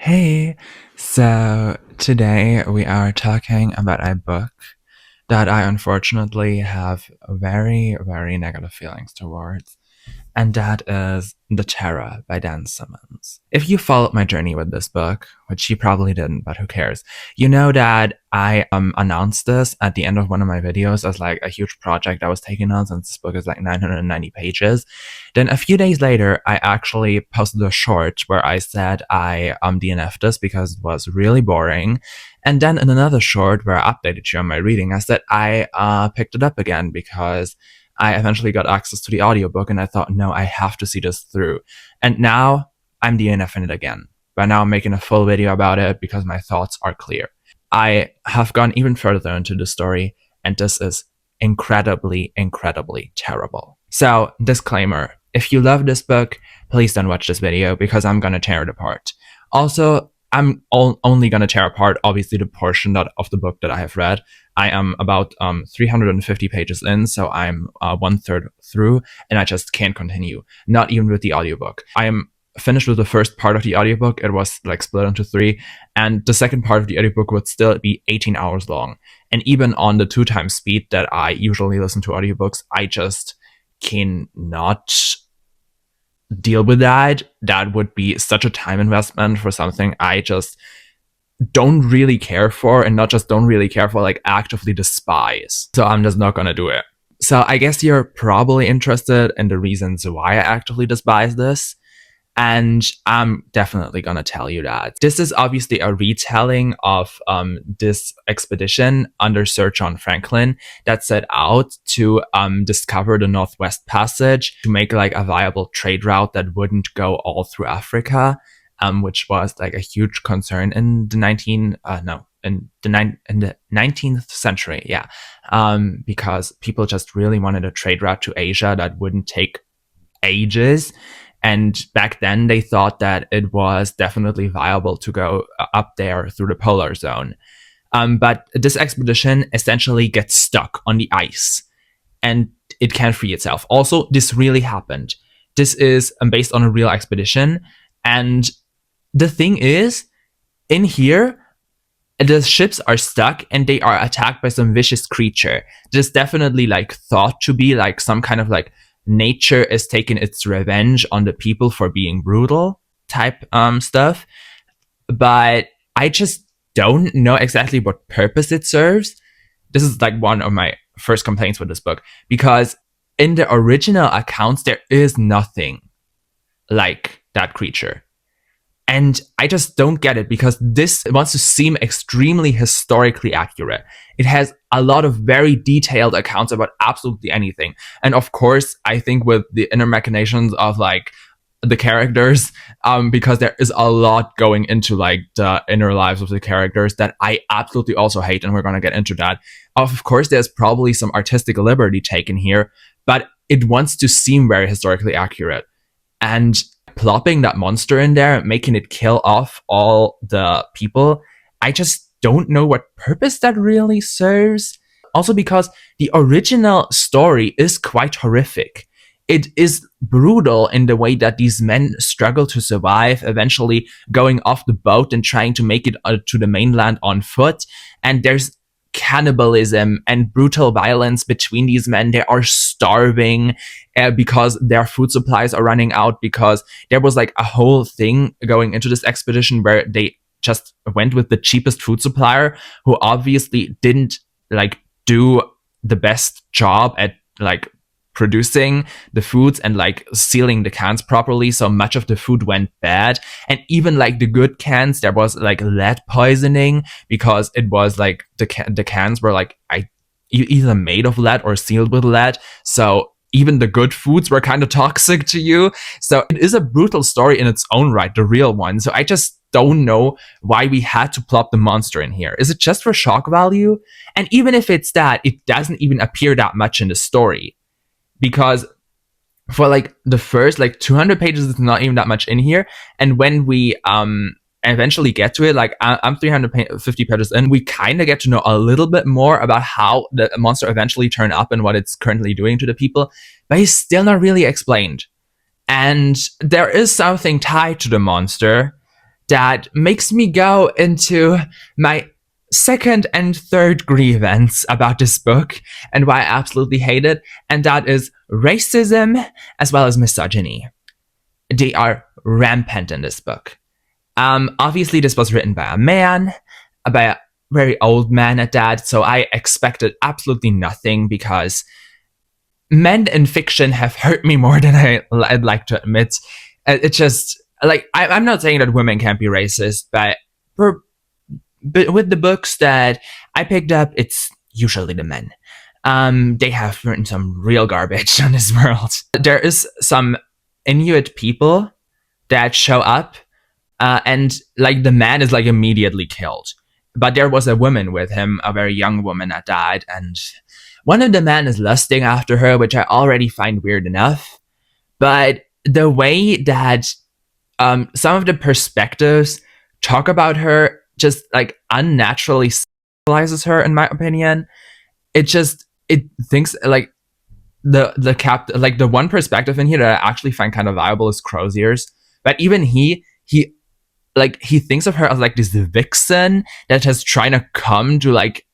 Hey, so today we are talking about a book that I unfortunately have very, very negative feelings towards, and that is The Terror by Dan Simmons. If you followed my journey with this book, which you probably didn't, but who cares, you know that I announced this at the end of one of my videos as like a huge project I was taking on, since this book is like 990 pages. Then a few days later, I actually posted a short where I said I DNF'd this because it was really boring. And then in another short where I updated you on my reading, I said I picked it up again because I eventually got access to the audiobook and I thought, no, I have to see this through. And now I'm DNFing it again. But now I'm making a full video about it because my thoughts are clear. I have gone even further into the story, and this is incredibly, incredibly terrible. So, disclaimer, if you love this book, please don't watch this video because I'm gonna tear it apart. Also, I'm only gonna tear apart, obviously, the portion of the book that I have read. I am about 350 pages in, so I'm 1/3 through, and I just can't continue, not even with the audiobook. I am finished with the first part of the audiobook. It was like split into 3, and the second part of the audiobook would still be 18 hours long. And even on the 2x speed that I usually listen to audiobooks, I just cannot deal with that. That would be such a time investment for something I just don't really care for, and not just don't really care for, like actively despise. So I'm just not gonna do it. So I guess you're probably interested in the reasons why I actively despise this. And I'm definitely gonna tell you that. This is obviously a retelling of this expedition under Sir John Franklin that set out to discover the Northwest Passage to make like a viable trade route that wouldn't go all through Africa, which was like a huge concern in the 19th century, because people just really wanted a trade route to Asia that wouldn't take ages. And back then, they thought that it was definitely viable to go up there through the polar zone. But this expedition essentially gets stuck on the ice, and it can't free itself. Also, this really happened. This is based on a real expedition. And the thing is, in here, the ships are stuck and they are attacked by some vicious creature. This is definitely like thought to be like some kind of like nature is taking its revenge on the people for being brutal type stuff. But I just don't know exactly what purpose it serves. This is like one of my first complaints with this book, because in the original accounts, there is nothing like that creature. And I just don't get it, because this wants to seem extremely historically accurate. It has a lot of very detailed accounts about absolutely anything. And of course, I think with the inner machinations of like the characters, because there is a lot going into like the inner lives of the characters that I absolutely also hate, and we're going to get into that. Of course, there's probably some artistic liberty taken here, but it wants to seem very historically accurate. And plopping that monster in there, making it kill off all the people, I just don't know what purpose that really serves. Also because the original story is quite horrific. It is brutal in the way that these men struggle to survive, eventually going off the boat and trying to make it to the mainland on foot. And there's cannibalism and brutal violence between these men. They are starving because their food supplies are running out, because there was like a whole thing going into this expedition where they just went with the cheapest food supplier, who obviously didn't like do the best job at like producing the foods and like sealing the cans properly, so much of the food went bad. And even like the good cans, there was like lead poisoning, because it was like the cans were like either made of lead or sealed with lead, so even the good foods were kind of toxic to you. So it is a brutal story in its own right, the real one. So I just don't know why we had to plop the monster in here. Is it just for shock value? And even if it's that, it doesn't even appear that much in the story, because for like the first like 200 pages, it's not even that much in here. And when we eventually get to it, like I'm 350 pages in, we kind of get to know a little bit more about how the monster eventually turned up and what it's currently doing to the people, but it's still not really explained. And there is something tied to the monster that makes me go into my second and third grievance about this book and why I absolutely hate it, and that is racism as well as misogyny. They are rampant in this book. Obviously, this was written by a man, by a very old man at that, so I expected absolutely nothing because men in fiction have hurt me more than I'd like to admit. It's just, like, I'm not saying that women can't be racist, but with the books that I picked up, it's usually the men. They have written some real garbage on this world. There is some Inuit people that show up, and like the man is like immediately killed. But there was a woman with him, a very young woman that died, and one of the men is lusting after her, which I already find weird enough. But the way that some of the perspectives talk about her just like unnaturally sexualizes her, in my opinion. It thinks like the one perspective in here that I actually find kind of viable is Crozier's. But even he thinks of her as like this vixen that is trying to come to, like,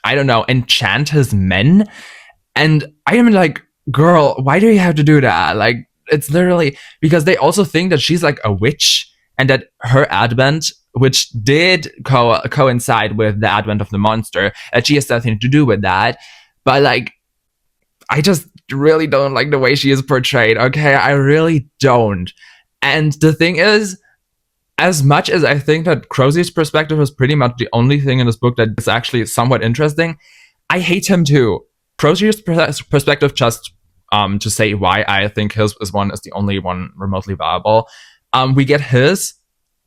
I don't know, enchant his men. And I am like, girl, why do you have to do that? Like, it's literally because they also think that she's like a witch, and that her advent, which did coincide with the advent of the monster, that she has nothing to do with that. But like, I just really don't like the way she is portrayed. Okay, I really don't. And the thing is, as much as I think that Crozier's perspective is pretty much the only thing in this book that is actually somewhat interesting, I hate him too. Crozier's perspective, just to say why I think his is the only one remotely viable. We get his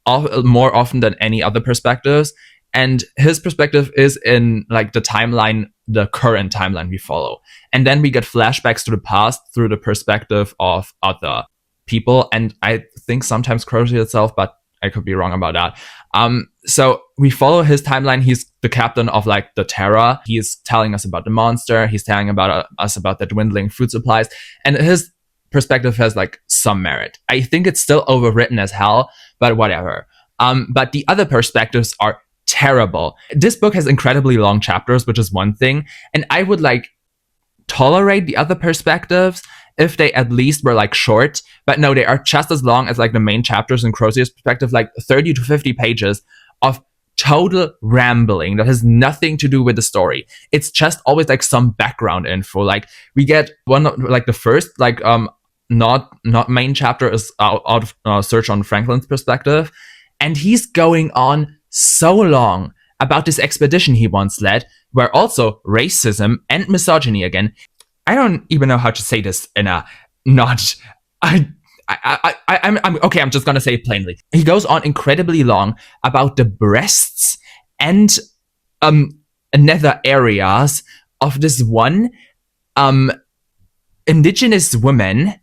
more often than any other perspectives, and his perspective is in like the timeline, the current timeline we follow. And then we get flashbacks to the past through the perspective of other people, and I think sometimes Crozier itself, but I could be wrong about that. So we follow his timeline. He's the captain of like the Terra. He's telling us about the monster. He's telling us about the dwindling food supplies, and his perspective has like some merit. I think it's still overwritten as hell, but whatever. But the other perspectives are terrible. This book has incredibly long chapters, which is one thing, and I would like tolerate the other perspectives if they at least were like short, but no, they are just as long as like the main chapters in Crozier's perspective, like 30 to 50 pages of total rambling that has nothing to do with the story. It's just always like some background info. Like we get one, like the first, like not main chapter is out of Search on Franklin's perspective, and he's going on so long about this expedition he once led, where also racism and misogyny again. I don't even know how to say this in a not. I'm okay. I'm just gonna say it plainly. He goes on incredibly long about the breasts and nether areas of this one indigenous woman.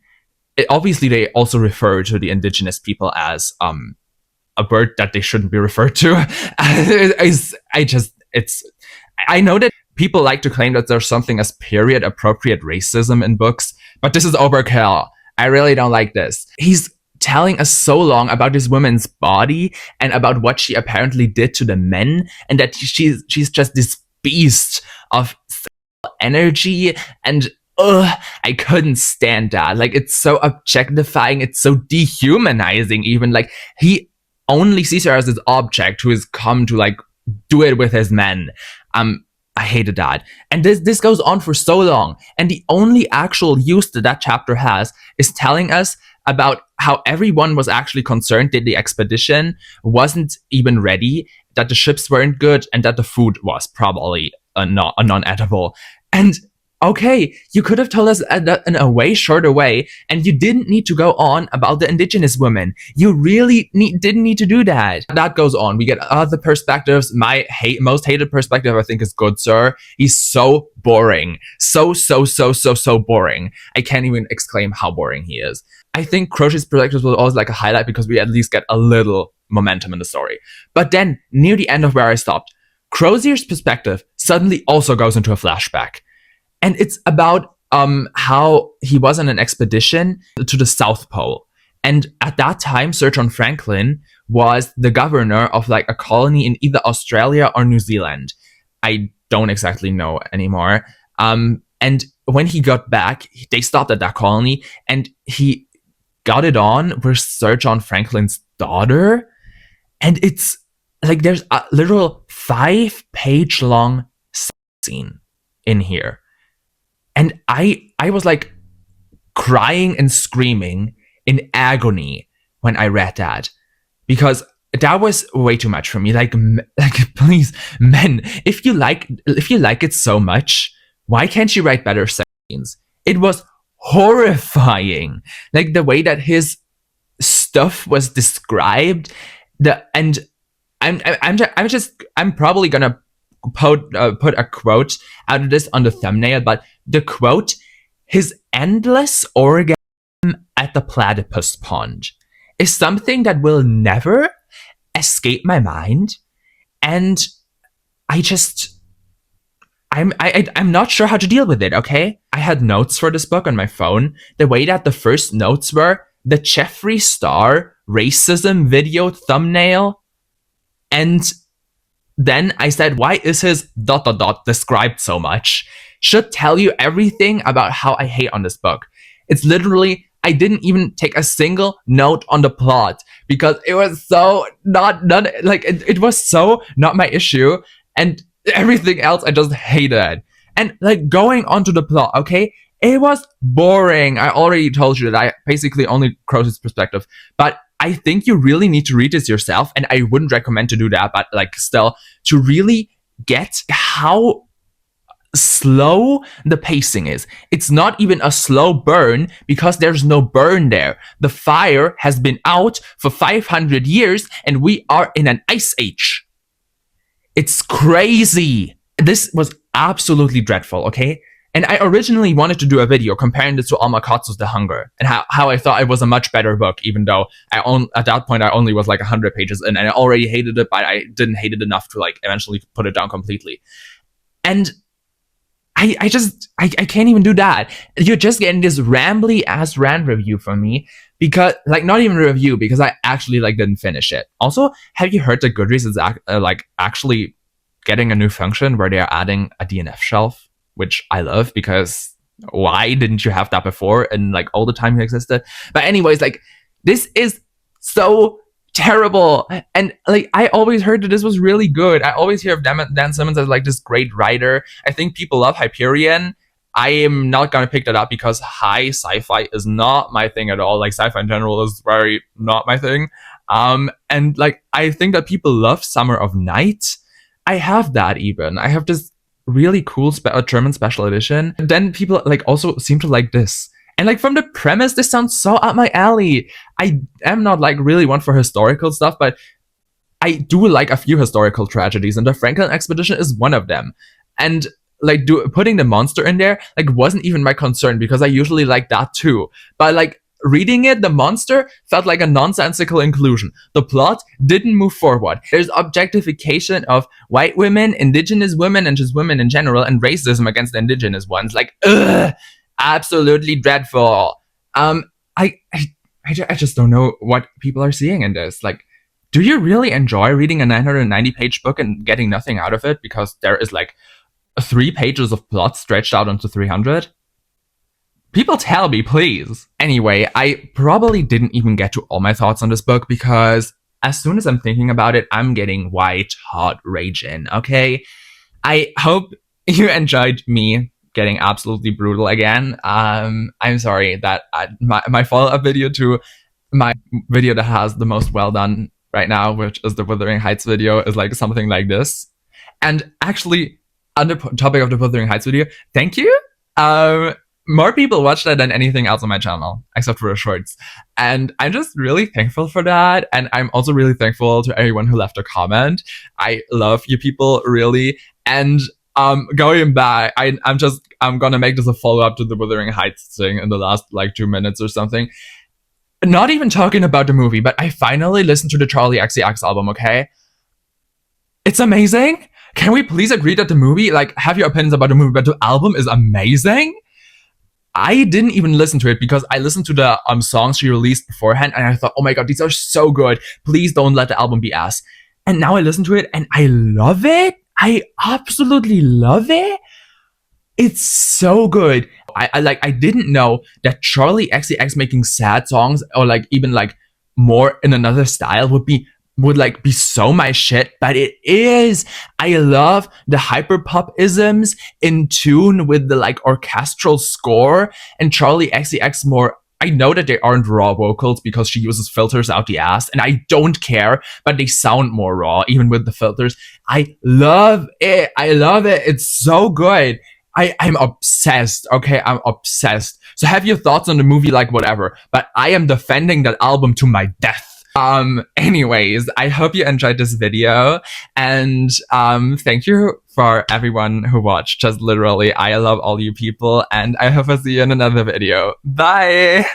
Obviously, they also refer to the indigenous people as a word that they shouldn't be referred to. I know that people like to claim that there's something as period appropriate racism in books, but this is overkill. I really don't like this. He's telling us so long about this woman's body and about what she apparently did to the men, and that she's just this beast of energy, and I couldn't stand that. Like, it's so objectifying, it's so dehumanizing even. Like, he only sees her as this object who has come to like do it with his men. I hated that. And this goes on for so long. And the only actual use that chapter has is telling us about how everyone was actually concerned that the expedition wasn't even ready, that the ships weren't good, and that the food was probably non-edible. And okay, you could have told us in a way shorter way, and you didn't need to go on about the indigenous women. You really didn't need to do that. That goes on. We get other perspectives. My most hated perspective, I think, is Good Sir. He's so boring. So boring. I can't even exclaim how boring he is. I think Crozier's perspective was always like a highlight because we at least get a little momentum in the story. But then, near the end of where I stopped, Crozier's perspective suddenly also goes into a flashback. And it's about how he was on an expedition to the South Pole. And at that time, Search on Franklin was the governor of like a colony in either Australia or New Zealand. I don't exactly know anymore. And when he got back, they stopped at that colony, and he got it on with Sir John Franklin's daughter. And it's like there's a literal 5-page long scene in here. And I was like crying and screaming in agony when I read that, because that was way too much for me. Like please, men, if you like it so much, why can't you write better scenes? It was horrifying, like the way that his stuff was described. I'm probably gonna put a quote out of this on the thumbnail, but the quote: "His endless orgasm at the platypus pond is something that will never escape my mind," and I'm not sure how to deal with it. Okay, I had notes for this book on my phone. The way that the first notes were the Jeffree Star racism video thumbnail, and then I said, why is his ... described so much? Should tell you everything about how I hate on this book. It's literally, I didn't even take a single note on the plot because it was so it was so not my issue, and everything else I just hated. And like going on to the plot, okay, it was boring. I already told you that I basically only quote his perspective, but I think you really need to read this yourself, and I wouldn't recommend to do that, but like still, to really get how slow the pacing is. It's not even a slow burn because there's no burn there. The fire has been out for 500 years and we are in an ice age. It's crazy. This was absolutely dreadful, okay? And I originally wanted to do a video comparing this to Alma Katsu's The Hunger, and how I thought it was a much better book, even though at that point I only was like 100 pages in, and I already hated it, but I didn't hate it enough to like eventually put it down completely. And I can't even do that. You're just getting this rambly ass rant review from me, because like not even a review, because I actually like didn't finish it. Also, have you heard that Goodreads is actually getting a new function where they are adding a DNF shelf? Which I love, because why didn't you have that before and like all the time it existed? But anyways, like this is so terrible. And like I always heard that this was really good. I always hear of Dan Simmons as like this great writer. I think people love Hyperion. I am not gonna pick that up because high sci-fi is not my thing at all. Like sci-fi in general is very not my thing. And like I think that people love Summer of Night. I have that even. I have this really cool German special edition. And then people like also seem to like this. And like from the premise, this sounds so up my alley. I am not like really one for historical stuff, but I do like a few historical tragedies, and the Franklin expedition is one of them. And like putting the monster in there like wasn't even my concern, because I usually like that too. But like reading it, the monster felt like a nonsensical inclusion. The plot didn't move forward. There's objectification of white women, indigenous women, and just women in general, and racism against the indigenous ones. Like, ugh, absolutely dreadful. I just don't know what people are seeing in this. Like, do you really enjoy reading a 990-page book and getting nothing out of it because there is like 3 pages of plot stretched out onto 300? People tell me, please. Anyway, I probably didn't even get to all my thoughts on this book, because as soon as I'm thinking about it, I'm getting white hot raging, okay? I hope you enjoyed me getting absolutely brutal again. I'm sorry that my follow-up video to my video that has the most well done right now, which is the Wuthering Heights video, is like something like this. And actually, on the topic of the Wuthering Heights video, thank you. More people watch that than anything else on my channel, except for the shorts. And I'm just really thankful for that. And I'm also really thankful to everyone who left a comment. I love you people, really. And going back, I'm gonna make this a follow-up to the Wuthering Heights thing in the last like 2 minutes or something. Not even talking about the movie, but I finally listened to the Charlie XCX album, okay? It's amazing. Can we please agree that the movie, like, have your opinions about the movie, but the album is amazing? I didn't even listen to it because I listened to the songs she released beforehand, and I thought, oh my god, these are so good. Please don't let the album be ass. And now I listen to it and I love it. I absolutely love it. It's so good. I didn't know that Charlie XCX making sad songs or like even like more in another style would like be so my shit, but it is. I love the hyperpop-isms in tune with the like orchestral score, and Charlie XCX more. I know that they aren't raw vocals because she uses filters out the ass, and I don't care, but they sound more raw even with the filters. I love it. I love it. It's so good. I'm obsessed. Okay, I'm obsessed. So have your thoughts on the movie, like whatever. But I am defending that album to my death. Anyways, I hope you enjoyed this video, and thank you for everyone who watched. Just literally, I love all you people, and I hope I see you in another video. Bye!